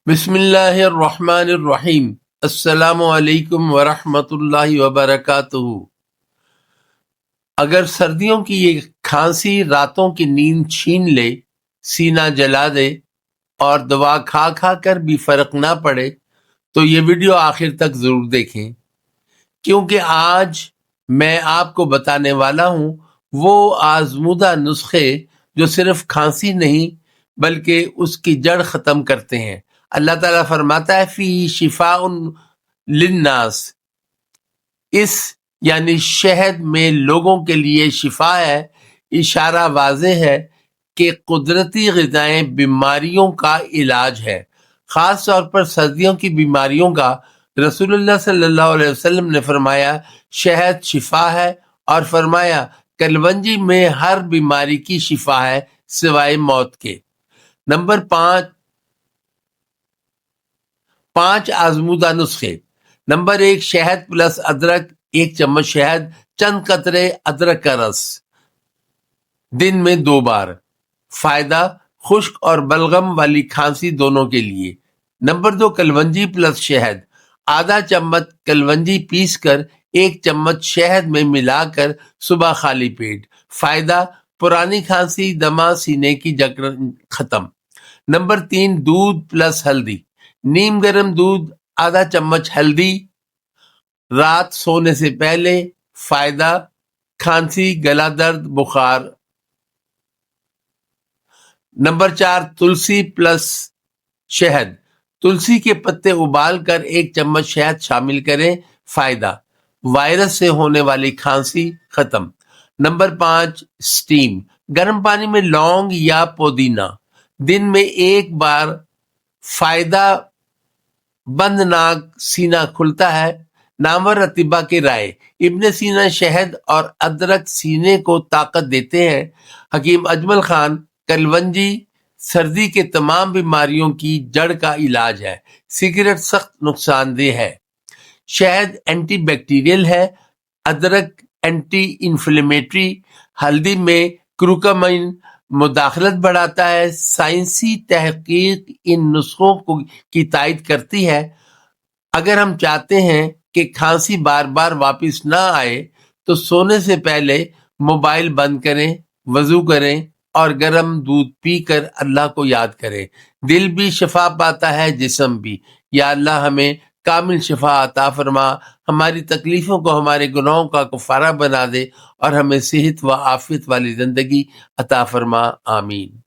بسم اللہ الرحمن الرحیم۔ السلام علیکم ورحمۃ اللہ وبرکاتہ۔ اگر سردیوں کی یہ کھانسی راتوں کی نیند چھین لے، سینہ جلا دے اور دوا کھا کھا کر بھی فرق نہ پڑے تو یہ ویڈیو آخر تک ضرور دیکھیں، کیونکہ آج میں آپ کو بتانے والا ہوں وہ آزمودہ نسخے جو صرف کھانسی نہیں بلکہ اس کی جڑ ختم کرتے ہیں۔ اللہ تعالیٰ فرماتا ہے فی شفاء للناس، اس یعنی شہد میں لوگوں کے لیے شفا ہے۔ اشارہ واضح ہے کہ قدرتی غذائیں بیماریوں کا علاج ہے، خاص طور پر سردیوں کی بیماریوں کا۔ رسول اللہ صلی اللہ علیہ وسلم نے فرمایا شہد شفا ہے، اور فرمایا کلونجی میں ہر بیماری کی شفا ہے سوائے موت کے۔ نمبر 5 آزمودہ نسخے۔ نمبر 1 شہد پلس ادرک، 1 چمچ شہد، چند قطرے ادرک کا رس، دن میں 2 بار۔ فائدہ خشک اور بلغم والی کھانسی دونوں کے لیے۔ نمبر 2 کلونجی پلس شہد، آدھا چمچ کلونجی پیس کر 1 چمچ شہد میں ملا کر صبح خالی پیٹ۔ فائدہ پرانی کھانسی، دمہ، سینے کی جکڑ ختم۔ نمبر 3 دودھ پلس ہلدی، نیم گرم دودھ، آدھا چمچ ہلدی، رات سونے سے پہلے۔ فائدہ کھانسی، گلا درد، بخار۔ نمبر 4 تلسی پلس شہد، تلسی کے پتے ابال کر 1 چمچ شہد شامل کریں۔ فائدہ وائرس سے ہونے والی کھانسی ختم۔ نمبر 5 سٹیم، گرم پانی میں لونگ یا پودینہ، دن میں 1 بار۔ فائدہ بند ناک، سینہ کھلتا ہے۔ نامور اطباء کی رائے، ابن سینا شہد اور ادرک سینے کو طاقت دیتے ہیں۔ حکیم اجمل خان، کلونجی سردی کے تمام بیماریوں کی جڑ کا علاج ہے۔ سگریٹ سخت نقصان دہ ہے۔ شہد اینٹی بیکٹیریل ہے، ادرک اینٹی انفلیمیٹری، ہلدی میں کروکامائن مداخلت بڑھاتا ہے۔ سائنسی تحقیق ان نسخوں کی تائید کرتی ہے۔ اگر ہم چاہتے ہیں کہ کھانسی بار بار واپس نہ آئے تو سونے سے پہلے موبائل بند کریں، وضو کریں اور گرم دودھ پی کر اللہ کو یاد کریں۔ دل بھی شفا پاتا ہے، جسم بھی۔ یا اللہ ہمیں کامل شفا عطا فرما، ہماری تکلیفوں کو ہمارے گناہوں کا کفارہ بنا دے اور ہمیں صحت و عافیت والی زندگی عطا فرما۔ آمین۔